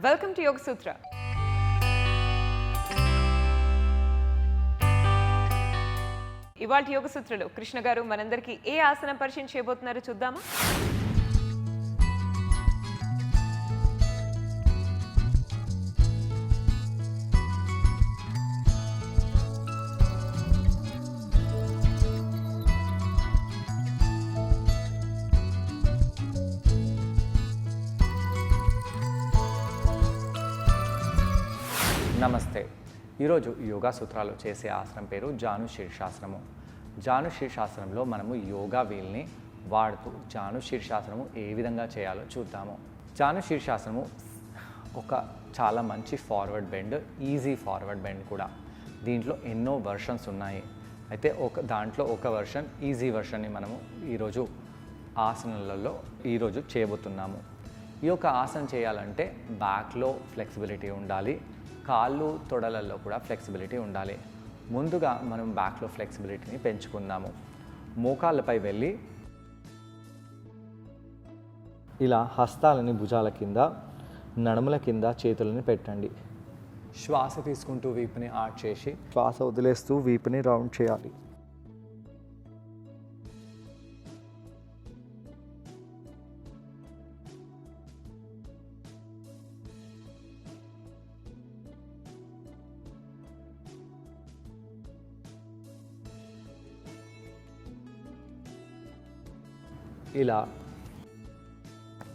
Welcome to యోగ సూత్ర. ఇవాళ యోగ సూత్రలో కృష్ణ గారు మనందరికీ ఏ ఆసనం పరిచయం చేయబోతున్నారో చూద్దామా? నమస్తే. ఈరోజు యోగా సూత్రాలు చేసే ఆసనం పేరు జాను శీర్షాసనము. జాను శీర్షాసనంలో మనము యోగా వీల్ని వాడుతూ జాను శీర్షాసనము ఏ విధంగా చేయాలో చూద్దాము. జాను శీర్షాసనము ఒక చాలా మంచి forward bend, easy forward bend కూడా. దీంట్లో ఎన్నో వర్షన్స్ ఉన్నాయి. అయితే దాంట్లో ఒక వర్షన్, ఈజీ వర్షన్ని మనము ఈరోజు ఆసనాలలో ఈరోజు చేయబోతున్నాము. ఈ యొక్క ఆసనం చేయాలంటే బ్యాక్లో ఫ్లెక్సిబిలిటీ ఉండాలి, కాళ్ళు తొడలలో కూడా ఫ్లెక్సిబిలిటీ ఉండాలి. ముందుగా మనం బ్యాక్లో ఫ్లెక్సిబిలిటీని పెంచుకుందాము. మోకాళ్ళపై వెళ్ళి ఇలా హస్తాలని భుజాల కింద, నడుముల కింద చేతులని పెట్టండి. శ్వాస తీసుకుంటూ వీపుని ఆర్చ్ చేసి శ్వాస వదిలేస్తూ వీపుని రౌండ్ చేయాలి. ఇలా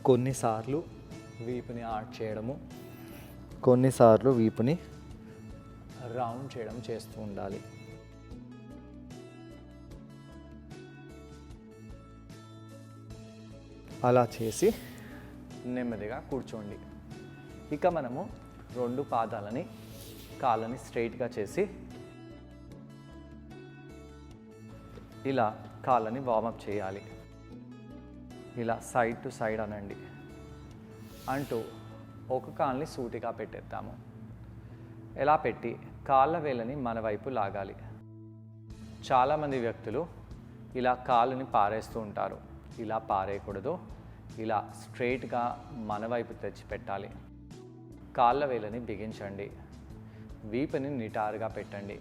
కొన్నిసార్లు వీపుని ఆర్చ్ చేయడము, కొన్నిసార్లు వీపుని రౌండ్ చేయడం చేస్తూ ఉండాలి. అలా చేసి నెమ్మదిగా కూర్చోండి. ఇక మనము రెండు పాదాలని, కాళ్ళని స్ట్రైట్గా చేసి ఇలా కాళ్ళని వార్మప్ చేయాలి. ఇలా సైడ్ టు సైడ్ అనండి అంటూ ఒక కాల్ని సూటిగా పెట్టేద్దాము. ఎలా పెట్టి కాళ్ళ వేళ్ళని మన వైపు లాగాలి. చాలామంది వ్యక్తులు ఇలా కాళ్ళని పారేస్తూ ఉంటారు. ఇలా పారేయకూడదు. ఇలా స్ట్రైట్గా మన వైపు తెచ్చి పెట్టాలి. కాళ్ళ వేళ్ళని బిగించండి. వీపుని నిటారుగా పెట్టండి.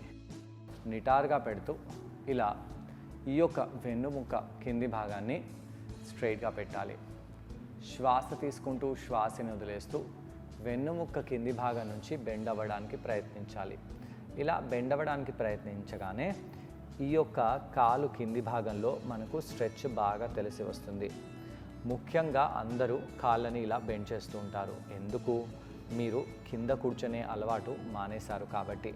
నిటారుగా పెడుతూ ఇలా ఈ యొక్క వెన్నుముక్క కింది భాగాన్ని స్ట్రైట్గా పెట్టాలి. శ్వాస తీసుకుంటూ శ్వాసని వదిలేస్తూ వెన్నుముక్క కింది భాగం నుంచి బెండ్ అవ్వడానికి ప్రయత్నించాలి. ఇలా బెండ్ అవ్వడానికి ప్రయత్నించగానే ఈ యొక్క కాలు కింది భాగంలో మనకు స్ట్రెచ్ బాగా తెలిసి వస్తుంది. ముఖ్యంగా అందరూ కాళ్ళని ఇలా బెండ్ చేస్తూ ఉంటారు. ఎందుకు? మీరు కింద కూర్చునే అలవాటు మానేశారు కాబట్టి.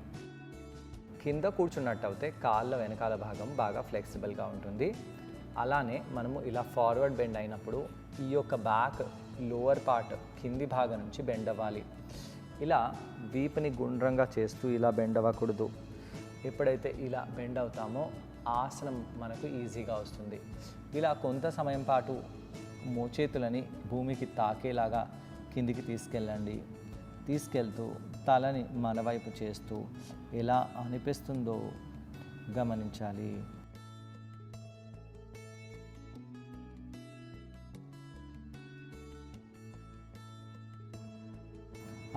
కింద కూర్చున్నట్టయితే కాళ్ళ వెనకాల భాగం బాగా ఫ్లెక్సిబుల్గా ఉంటుంది. అలానే మనము ఇలా ఫార్వర్డ్ బెండ్ అయినప్పుడు ఈ యొక్క బ్యాక్ లోవర్ పార్ట్ కింది భాగం నుంచి బెండ్ అవ్వాలి. ఇలా వీపుని గుండ్రంగా చేస్తూ ఇలా బెండ్ అవ్వకూడదు. ఎప్పుడైతే ఇలా బెండ్ అవుతామో ఆసనం మనకు ఈజీగా వస్తుంది. ఇలా కొంత సమయం పాటు మోచేతులని భూమికి తాకేలాగా కిందికి తీసుకెళ్ళండి. తీసుకెళ్తూ తలని మన వైపు చేస్తూ ఎలా అనిపిస్తుందో గమనించాలి.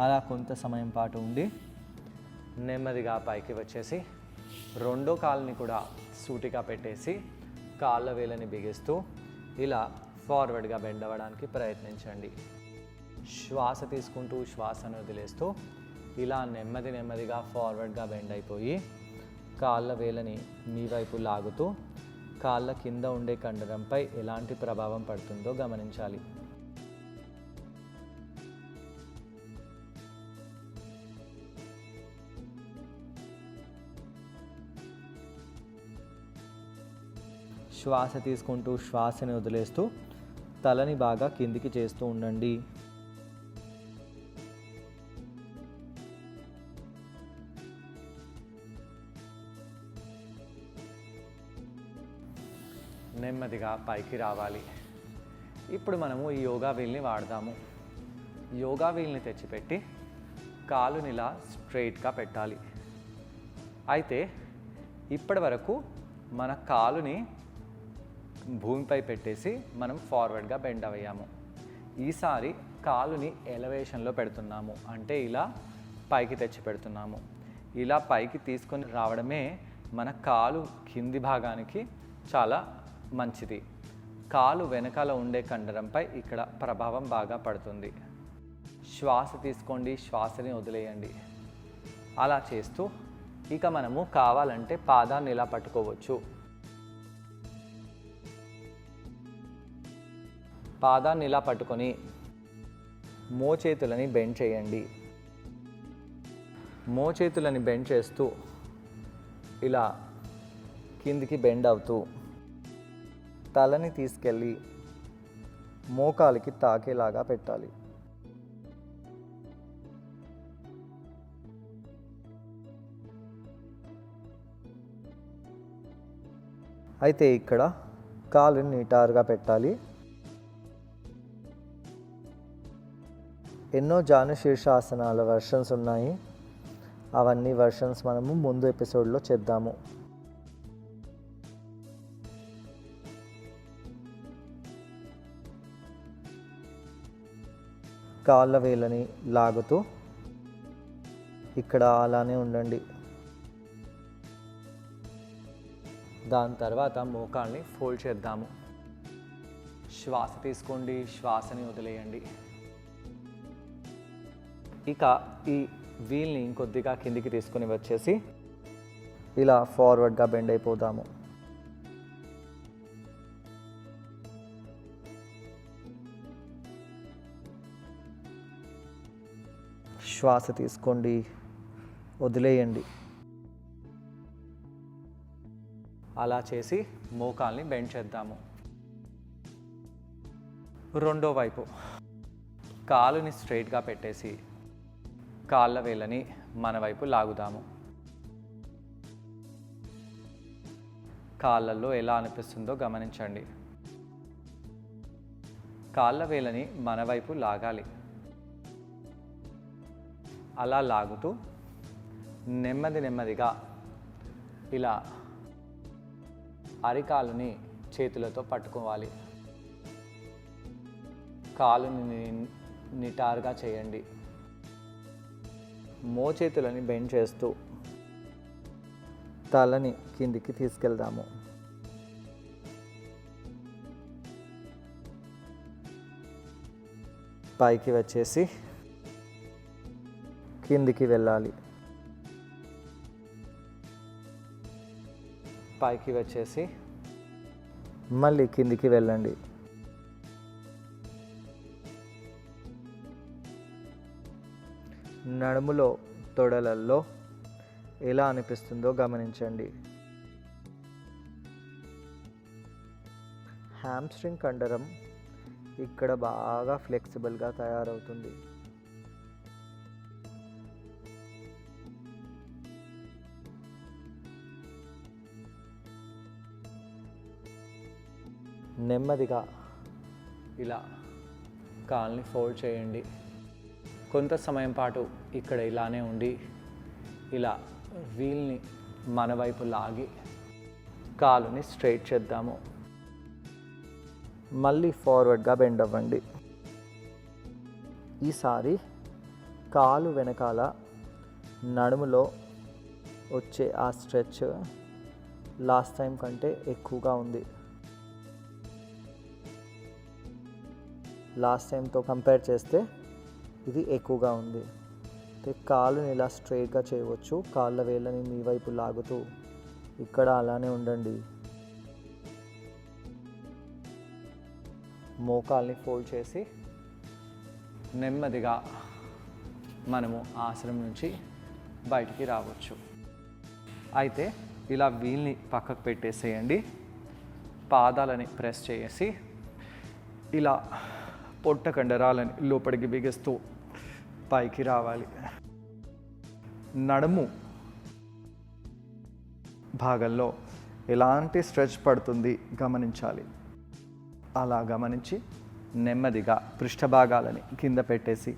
అలా కొంత సమయం పాటు ఉండి నెమ్మదిగా పైకి వచ్చేసి రెండో కాళ్ళని కూడా సూటిగా పెట్టేసి కాళ్ళ వేళ్ళని బిగిస్తూ ఇలా ఫార్వర్డ్గా బెండ్ అవ్వడానికి ప్రయత్నించండి. శ్వాస తీసుకుంటూ శ్వాసను వదిలేస్తూ ఇలా నెమ్మదిగా ఫార్వర్డ్గా బెండ్ అయిపోయి కాళ్ళ వేళ్ళని మీ వైపు లాగుతూ కాళ్ళ కింద ఉండే కండరంపై ఎలాంటి ప్రభావం పడుతుందో గమనించాలి. శ్వాస తీసుకుంటూ శ్వాసని వదిలేస్తూ తలని బాగా కిందికి చేస్తూ ఉండండి. నెమ్మదిగా పైకి రావాలి. ఇప్పుడు మనము ఈ యోగా వీల్ని వాడదాము. యోగా వీల్ని తెచ్చిపెట్టి కాలుని ఇలా స్ట్రైట్గా పెట్టాలి. అయితే ఇప్పటి వరకు మన కాలుని భూమిపై పెట్టేసి మనం ఫార్వర్డ్గా బెండ్ అయ్యాము. ఈసారి కాలుని ఎలవేషన్లో పెడుతున్నాము, అంటే ఇలా పైకి తెచ్చి పెడుతున్నాము. ఇలా పైకి తీసుకొని రావడమే మన కాలు కింది భాగానికి చాలా మంచిది. కాలు వెనకాల ఉండే కండరంపై ఇక్కడ ప్రభావం బాగా పడుతుంది. శ్వాస తీసుకోండి, శ్వాసని వదిలేయండి. అలా చేస్తూ ఇక మనము కావాలంటే పాదాన్ని ఇలా పట్టుకోవచ్చు. పాదాన్ని ఇలా పట్టుకొని మోచేతులని బెండ్ చేయండి. మోచేతులని బెండ్ చేస్తూ ఇలా కిందికి బెండ్ అవుతూ తలని తీసుకెళ్ళి మోకాలికి తాకేలాగా పెట్టాలి. అయితే ఇక్కడ కాలుని నిటారుగా పెట్టాలి. ఎన్నో జాను శీర్షాసనాల వర్షన్స్ ఉన్నాయి. అవన్నీ వర్షన్స్ మనము ముందు ఎపిసోడ్లో చేద్దాము. కాళ్ళ వేళ్ళని లాగుతూ ఇక్కడ అలానే ఉండండి. దాని తర్వాత మోకాల్ని ఫోల్డ్ చేద్దాము. శ్వాస తీసుకోండి, శ్వాసని వదిలేయండి. ఇక ఈ వీల్ని ఇంకొద్దిగా కిందికి తీసుకొని వచ్చేసి ఇలా ఫార్వర్డ్గా బెండ్ అయిపోదాము. శ్వాస తీసుకోండి, వదిలేయండి. అలా చేసి మోకాల్ని బెండ్ చేద్దాము. రెండో వైపు కాలుని స్ట్రైట్గా పెట్టేసి కాళ్ళ వేళ్ళని మన వైపు లాగుదాము. కాళ్ళల్లో ఎలా అనిపిస్తుందో గమనించండి. కాళ్ళ వేళ్ళని మన వైపు లాగాలి. అలా లాగుతూ నెమ్మదిగా ఇలా అరికాలుని చేతులతో పట్టుకోవాలి. కాలుని నిటారుగా చేయండి. మోచేతులని బెండ్ చేస్తూ తలని కిందికి తీసుకెళ్దాము. పైకి వచ్చేసి కిందికి వెళ్ళాలి. పైకి వచ్చేసి మళ్ళీ కిందికి వెళ్ళండి. నడుములో తొడలల్లో ఎలా అనిపిస్తుందో గమనించండి. హ్యామ్స్ట్రింగ్ కండరం ఇక్కడ బాగా ఫ్లెక్సిబుల్గా తయారవుతుంది. నెమ్మదిగా ఇలా కాల్ని ఫోల్డ్ చేయండి. కొంత సమయం పాటు ఇక్కడ ఇలానే ఉండి ఇలా వీల్ని మన వైపు లాగి కాలుని స్ట్రైట్ చేద్దాము. మళ్ళీ ఫార్వర్డ్గా బెండ్ అవ్వండి. ఈసారి కాలు వెనకాల నడుములో వచ్చే ఆ స్ట్రెచ్ లాస్ట్ టైం కంటే ఎక్కువగా ఉంది. లాస్ట్ టైంతో కంపేర్ చేస్తే ఇది ఎక్కువగా ఉంది. కాలుని ఇలా స్ట్రైట్గా చేయవచ్చు. కాళ్ళ వేళ్ళని మీ వైపు లాగుతూ ఇక్కడ అలానే ఉండండి. మోకాల్ని ఫోల్డ్ చేసి నెమ్మదిగా మనము ఆసనం నుంచి బయటికి రావచ్చు. అయితే ఇలా వీల్ని పక్కకు పెట్టేసేయండి. పాదాలని ప్రెస్ చేసి ఇలా పొట్ట కండరాలని లోపలికి బిగిస్తూ పైకి రావాలి. నడుము భాగంలో ఎలాంటి స్ట్రెచ్ పడుతుంది గమనించాలి. అలా గమనించి నెమ్మదిగా పృష్ఠభాగాలని కింద పెట్టేసి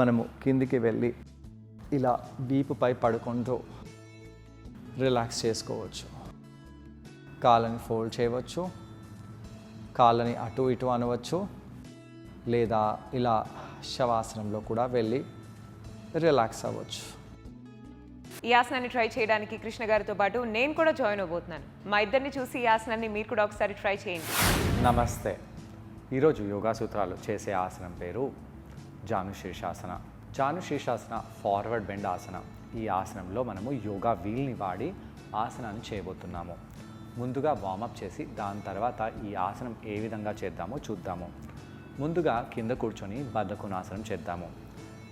మనము కిందికి వెళ్ళి ఇలా వీపుపై పడుకుంటూ రిలాక్స్ చేసుకోవచ్చు. కాళ్ళని ఫోల్డ్ చేయవచ్చు, కాళ్ళని అటు ఇటు అనవచ్చు, లేదా ఇలా శవాసనంలో కూడా వెళ్ళి రిలాక్స్ అవ్వచ్చు. ఈ ఆసనాన్ని ట్రై చేయడానికి కృష్ణ గారితో పాటు నేను కూడా జాయిన్ అవబోతున్నాను. మా ఇద్దరిని చూసి ఈ ఆసనాన్ని మీరు కూడా ఒకసారి ట్రై చేయండి. నమస్తే. ఈరోజు యోగా సూత్రాలు చేసే ఆసనం పేరు జాను శీర్షాసన. జాను శీర్షాసన ఫార్వర్డ్ బెండ్ ఆసన. ఈ ఆసనంలో మనము యోగా వీల్ని వాడి ఆసనాన్ని చేయబోతున్నాము. ముందుగా వార్మప్ చేసి దాని తర్వాత ఈ ఆసనం ఏ విధంగా చేద్దామో చూద్దాము. ముందుగా కింద కూర్చొని బద్ధకోణాసనం చేద్దాము.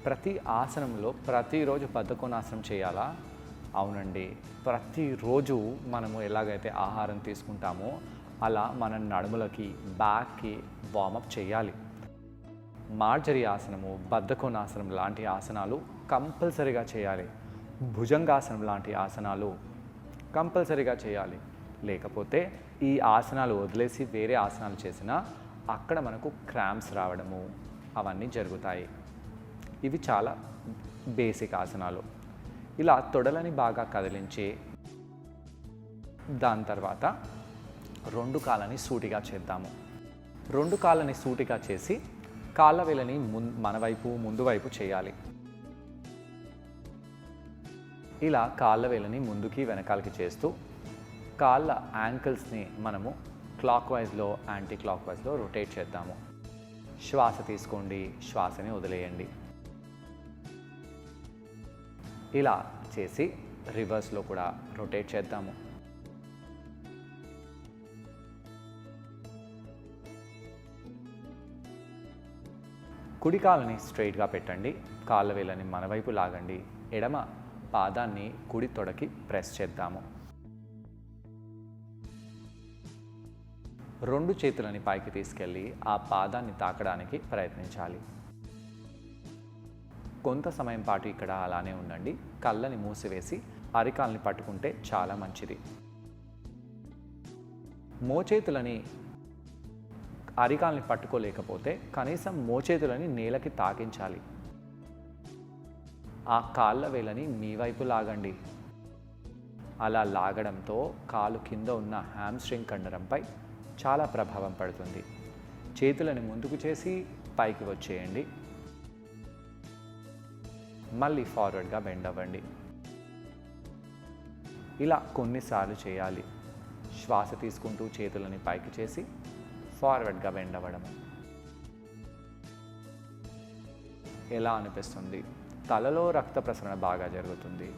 ప్రతి ఆసనంలో ప్రతిరోజు బద్ధకోణాసనం చేయాలా? అవునండి. ప్రతిరోజు మనము ఎలాగైతే ఆహారం తీసుకుంటామో అలా మన నడుములకి, బ్యాక్కి వార్మప్ చేయాలి. మార్జరీ ఆసనము, బద్ధకోణాసనం లాంటి ఆసనాలు కంపల్సరీగా చేయాలి. భుజంగాసనం లాంటి ఆసనాలు కంపల్సరీగా చేయాలి. లేకపోతే ఈ ఆసనాలు వదిలేసి వేరే ఆసనాలు చేసినా అక్కడ మనకు క్రాంప్స్ రావడము అవన్నీ జరుగుతాయి. ఇవి చాలా బేసిక్ ఆసనాలు. ఇలా తొడలని బాగా కదిలించి దాని తర్వాత రెండు కాళ్ళని సూటిగా చేద్దాము. రెండు కాళ్ళని సూటిగా చేసి కాళ్ళ వేలని మన వైపు ముందు వైపు చేయాలి. ఇలా కాళ్ళ వేలని ముందుకి వెనకాలకి చేస్తూ కాళ్ళ యాంకిల్స్ని మనము క్లాక్ వైజ్లో యాంటీ క్లాక్ వైజ్లో రొటేట్ చేద్దాము. శ్వాస తీసుకోండి, శ్వాసని వదిలేయండి. ఇలా చేసి రివర్స్లో కూడా రొటేట్ చేద్దాము. కుడి కాళ్ళని స్ట్రైట్గా పెట్టండి. కాళ్ళ వేళ్ళని మన వైపు లాగండి. ఎడమ పాదాన్ని కుడి తొడకి ప్రెస్ చేద్దాము. రెండు చేతులని పైకి తీసుకెళ్ళి ఆ పాదాన్ని తాకడానికి ప్రయత్నించాలి. కొంత సమయం పాటు ఇక్కడ అలానే ఉండండి. కళ్ళని మూసివేసి అరికాల్ని పట్టుకుంటే చాలా మంచిది. మోచేతులని అరికాల్ని పట్టుకోలేకపోతే కనీసం మోచేతులని నేలకి తాకించాలి. ఆ కాళ్ళ వేలని మీ వైపు లాగండి. అలా లాగడంతో కాలు కింద ఉన్న హ్యామ్స్ట్రింగ్ కండరంపై చాలా ప్రభావం పడుతుంది. చేతులని ముందుకు చేసి పైకి వచ్చేయండి. మళ్ళీ ఫార్వర్డ్గా బెండ్ అవ్వండి. ఇలా కొన్నిసార్లు చేయాలి. శ్వాస తీసుకుంటూ చేతులని పైకి చేసి ఫార్వర్డ్గా బెండ్ అవ్వడము. ఎలా అనిపిస్తుంది? తలలో రక్త ప్రసరణ బాగా జరుగుతుంది.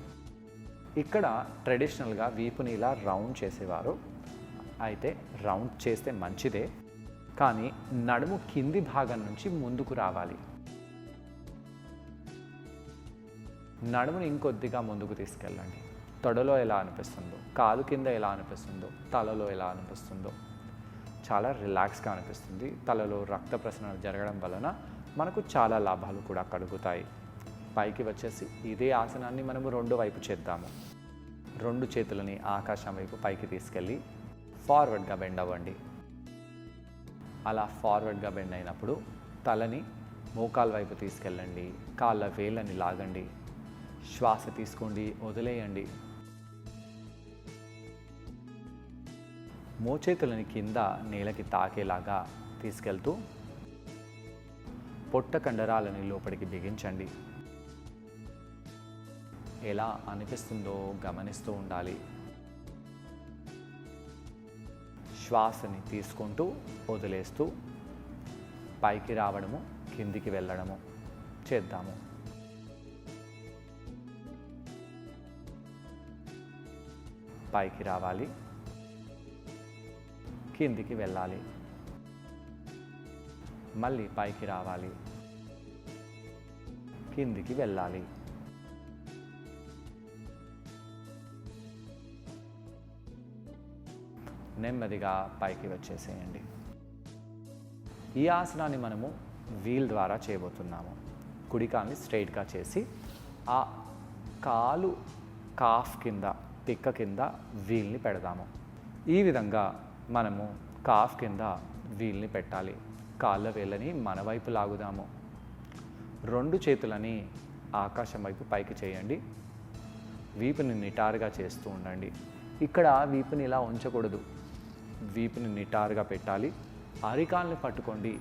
ఇక్కడ ట్రెడిషనల్గా వీపుని ఇలా రౌండ్ చేసేవారు. అయితే రౌండ్ చేస్తే మంచిదే, కానీ నడుము కింది భాగం నుంచి ముందుకు రావాలి. నడుముని ఇంకొద్దిగా ముందుకు తీసుకెళ్ళండి. తొడలో ఎలా అనిపిస్తుందో, కాలు కింద ఎలా అనిపిస్తుందో, తలలో ఎలా అనిపిస్తుందో చాలా రిలాక్స్గా అనిపిస్తుంది. తలలో రక్త ప్రసరణ జరగడం వలన మనకు చాలా లాభాలు కూడా కలుగుతాయి. పైకి వచ్చేసి ఇదే ఆసనాన్ని మనము రెండు వైపు చేద్దాము. రెండు చేతులని ఆకాశం వైపు పైకి తీసుకెళ్ళి ఫార్వర్డ్గా బెండ్ అవ్వండి. అలా ఫార్వర్డ్గా బెండ్ అయినప్పుడు తలని మోకాల వైపు తీసుకెళ్ళండి. కాళ్ళ వేళ్ళని లాగండి. శ్వాస తీసుకోండి, వదిలేయండి. మోచేతులని కింద నేలకి తాకేలాగా తీసుకెళ్తూ పొట్ట కండరాలని లోపలికి బిగించండి. ఎలా అనిపిస్తుందో గమనిస్తూ ఉండాలి. శ్వాసని తీసుకుంటూ వదిలేస్తూ పైకి రావడము, కిందికి వెళ్ళడము చేద్దాము. పైకి రావాలి, కిందికి వెళ్ళాలి, మళ్ళీ పైకి రావాలి, కిందికి వెళ్ళాలి. నెమ్మదిగా పైకి వచ్చేసేయండి. ఈ ఆసనాన్ని మనము వీల్ ద్వారా చేయబోతున్నాము. కుడికాల్ని స్ట్రైట్గా చేసి ఆ కాలు కాఫ్ కింద, పిక్క కింద వీల్ని పెడదాము. ఈ విధంగా మనము కాఫ్ కింద వీల్ని పెట్టాలి. కాళ్ళ వేళ్ళని మన వైపు లాగుదాము. రెండు చేతులని ఆకాశం వైపు పైకి చేయండి. వీపుని నిటారుగా చేస్తూ ఉండండి. ఇక్కడ వీపుని ఇలా ఉంచకూడదు. వీపుని నిటారుగా పెట్టాలి. అరికాల్ని పట్టుకోండి.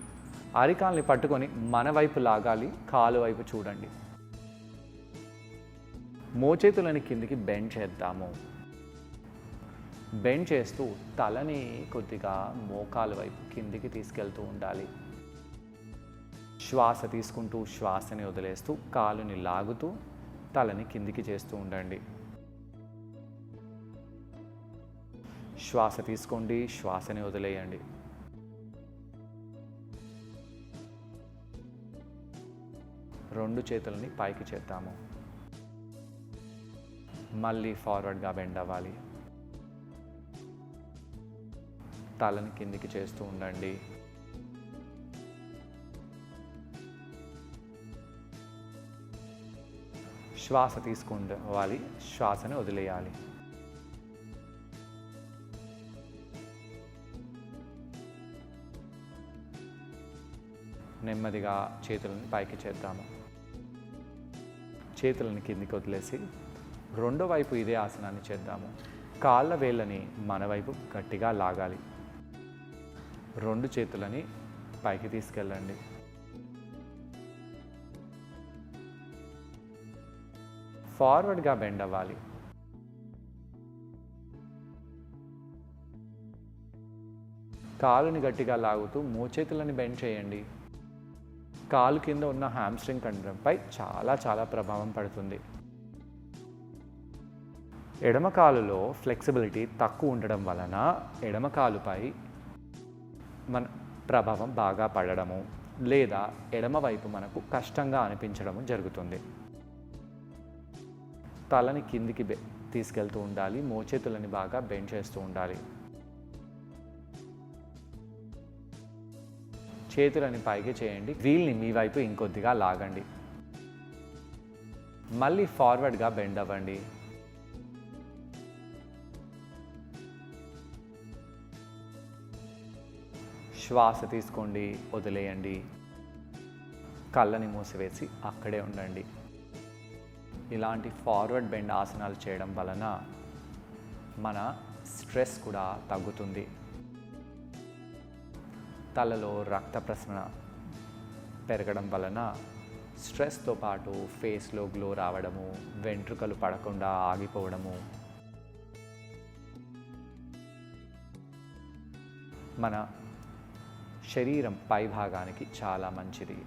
అరికాల్ని పట్టుకొని మన వైపు లాగాలి, కాలు వైపు చూడండి. మోచేతులని కిందికి బెండ్ చేద్దాము. బెండ్ చేస్తూ తలని కొద్దిగా మోకాలు వైపు కిందికి తీసుకెళ్తూ ఉండాలి. శ్వాస తీసుకుంటూ శ్వాసని వదిలేస్తూ కాలుని లాగుతూ తలని కిందికి చేస్తూ ఉండండి. శ్వాస తీసుకోండి, శ్వాసని వదిలేయండి. రెండు చేతులని పైకి చేద్దాము. మళ్ళీ ఫార్వర్డ్గా బెండ్ అవ్వాలి. తలని కిందికి చేస్తూ ఉండండి. శ్వాస తీసుకోవాలి, శ్వాసని వదిలేయాలి. నెమ్మదిగా చేతులను పైకి చేద్దాము. చేతులను కిందికి వదిలేసి రెండో వైపు ఇదే ఆసనాన్ని చేద్దాము. కాళ్ళ వేళ్ళని మన వైపు గట్టిగా లాగాలి. రెండు చేతులని పైకి తీసుకెళ్ళండి. ఫార్వర్డ్గా బెండ్ అవ్వాలి. కాలుని గట్టిగా లాగుతూ మోచేతులని బెండ్ చేయండి. కాలు కింద ఉన్న హ్యామ్స్ట్రింగ్ కండరంపై చాలా ప్రభావం పడుతుంది. ఎడమ కాలులో ఫ్లెక్సిబిలిటీ తక్కువ ఉండడం వలన ఎడమ కాలుపై మన ప్రభావం బాగా పడడము లేదా ఎడమ వైపు మనకు కష్టంగా అనిపించడము జరుగుతుంది. తలని కిందికి తీసుకెళ్తూ ఉండాలి. మోచేతులని బాగా బెండ్ చేస్తూ ఉండాలి. చేతులని పైకి చేయండి. వీల్ని మీ వైపు ఇంకొద్దిగా లాగండి. మళ్ళీ ఫార్వర్డ్గా బెండ్ అవ్వండి. శ్వాస తీసుకోండి, వదిలేయండి. కళ్ళని మూసివేసి అక్కడే ఉండండి. ఇలాంటి ఫార్వర్డ్ బెండ్ ఆసనాలు చేయడం వలన మన స్ట్రెస్ కూడా తగ్గుతుంది. తలలో రక్త ప్రసరణ పెరగడం వలన స్ట్రెస్తో పాటు ఫేస్లో గ్లో రావడము, వెంట్రుకలు పడకుండా ఆగిపోవడము, మన శరీరం పై భాగానికి చాలా మంచిది.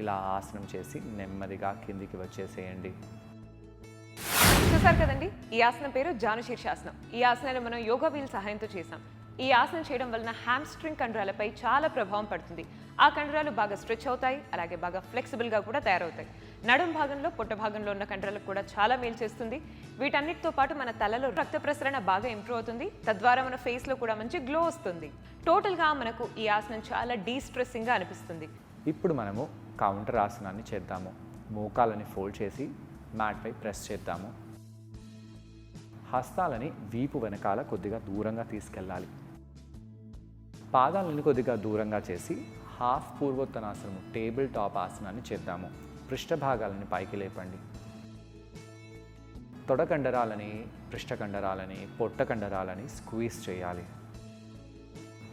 ఇలా ఆసనం చేసి నెమ్మదిగా కిందికి వచ్చేసేయండి. చూసారు కదండి, ఈ ఆసనం పేరు జానుశీర్షాసనం. ఈ ఆసనాన్ని మనం యోగా వీల్ సహాయంతో చేసాం. ఈ ఆసనం చేయడం వలన హ్యామ్స్ట్రింగ్ కండరాలపై చాలా ప్రభావం పడుతుంది. ఆ కండరాలు బాగా స్ట్రెచ్ అవుతాయి, అలాగే బాగా ఫ్లెక్సిబుల్గా కూడా తయారవుతాయి. నడుం భాగంలో, పొట్ట భాగంలో ఉన్న కండరాలకు కూడా చాలా మేలు చేస్తుంది. వీటన్నిటితో పాటు మన తలలో రక్త ప్రసరణ బాగా ఇంప్రూవ్ అవుతుంది. తద్వారా మన ఫేస్లో కూడా మంచి గ్లో వస్తుంది. టోటల్గా మనకు ఈ ఆసనం చాలా డీస్ట్రెస్సింగ్గా అనిపిస్తుంది. ఇప్పుడు మనము కౌంటర్ ఆసనాన్ని చేద్దాము. మోకాలని ఫోల్డ్ చేసి మ్యాట్పై ప్రెస్ చేద్దాము. హస్తాలని వీపు వెనకాల కొద్దిగా దూరంగా తీసుకెళ్ళాలి. పాదాలను కొద్దిగా దూరంగా చేసి హాఫ్ పూర్వోత్తనాసనము, టేబుల్ టాప్ ఆసనాన్ని చేద్దాము. పృష్ఠభాగాలని పైకి లేపండి. తొడ కండరాలని, పృష్ఠ కండరాలని, పొట్ట కండరాలని స్క్వీజ్ చేయాలి.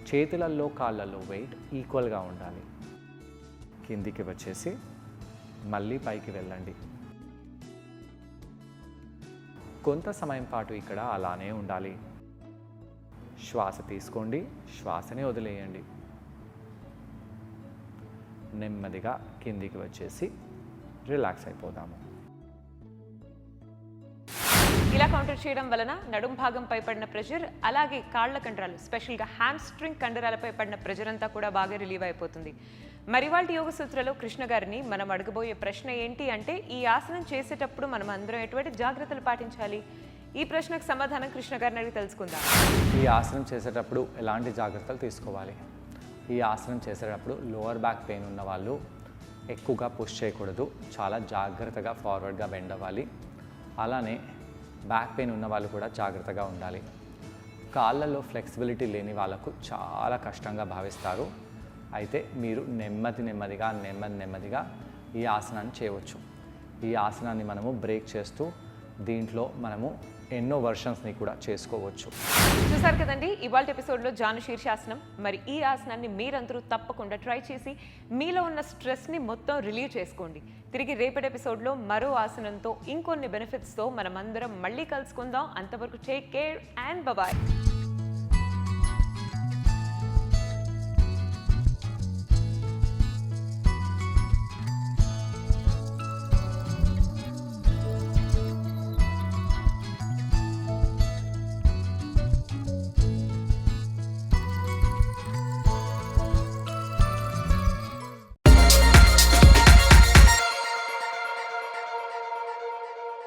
చేతులలో, కాళ్ళల్లో వెయిట్ ఈక్వల్గా ఉండాలి. కిందికి వచ్చేసి మళ్ళీ పైకి వెళ్ళండి. కొంత సమయం పాటు ఇక్కడ అలానే ఉండాలి. శ్వాస తీసుకోండి, శ్వాసని వదిలేయండి. నెమ్మదిగా కిందికి వచ్చేసి రిలాక్స్ అయిపోదాము. ఇలా కౌంటర్ చేయడం వలన నడుం భాగంపై పడిన ప్రెషర్, అలాగే కాళ్ల కండరాలు, స్పెషల్గా హ్యామ్స్ట్రింగ్ కండరాలపై పడిన ప్రెషర్ అంతా కూడా బాగా రిలీవ్ అయిపోతుంది. మరి వాళ్ళ యోగ సూత్రలో కృష్ణ గారిని మనం అడగబోయే ప్రశ్న ఏంటి అంటే, ఈ ఆసనం చేసేటప్పుడు మనం అందరం ఎటువంటి జాగ్రత్తలు పాటించాలి? ఈ ప్రశ్నకు సమాధానం కృష్ణ గారిని అడిగి తెలుసుకుందాం. ఈ ఆసనం చేసేటప్పుడు ఎలాంటి జాగ్రత్తలు తీసుకోవాలి? ఈ ఆసనం చేసేటప్పుడు లోవర్ బ్యాక్ పెయిన్ ఉన్న వాళ్ళు ఎక్కువగా పుష్ చేయకూడదు. చాలా జాగ్రత్తగా ఫార్వర్డ్గా బెండ్ అవ్వాలి. అలానే బ్యాక్ పెయిన్ ఉన్న వాళ్ళు కూడా జాగ్రత్తగా ఉండాలి. కాళ్ళల్లో ఫ్లెక్సిబిలిటీ లేని వాళ్ళకు చాలా కష్టంగా భావిస్తారు. అయితే మీరు నెమ్మదిగా ఈ ఆసనాన్ని చేయవచ్చు. ఈ ఆసనాన్ని మనము బ్రేక్ చేస్తూ దీంట్లో మనము ఎన్నో వర్షన్స్ని కూడా చేసుకోవచ్చు. చూసారు కదండి ఇవాళ ఎపిసోడ్లో జాను శీర్షాసనం. మరి ఈ ఆసనాన్ని మీరందరూ తప్పకుండా ట్రై చేసి మీలో ఉన్న స్ట్రెస్ని మొత్తం రిలీవ్ చేసుకోండి. తిరిగి రేపటి ఎపిసోడ్లో మరో ఆసనంతో ఇంకొన్ని బెనిఫిట్స్తో మనమందరం మళ్ళీ కలుసుకుందాం. అంతవరకు టేక్ కేర్ అండ్ బాయ్.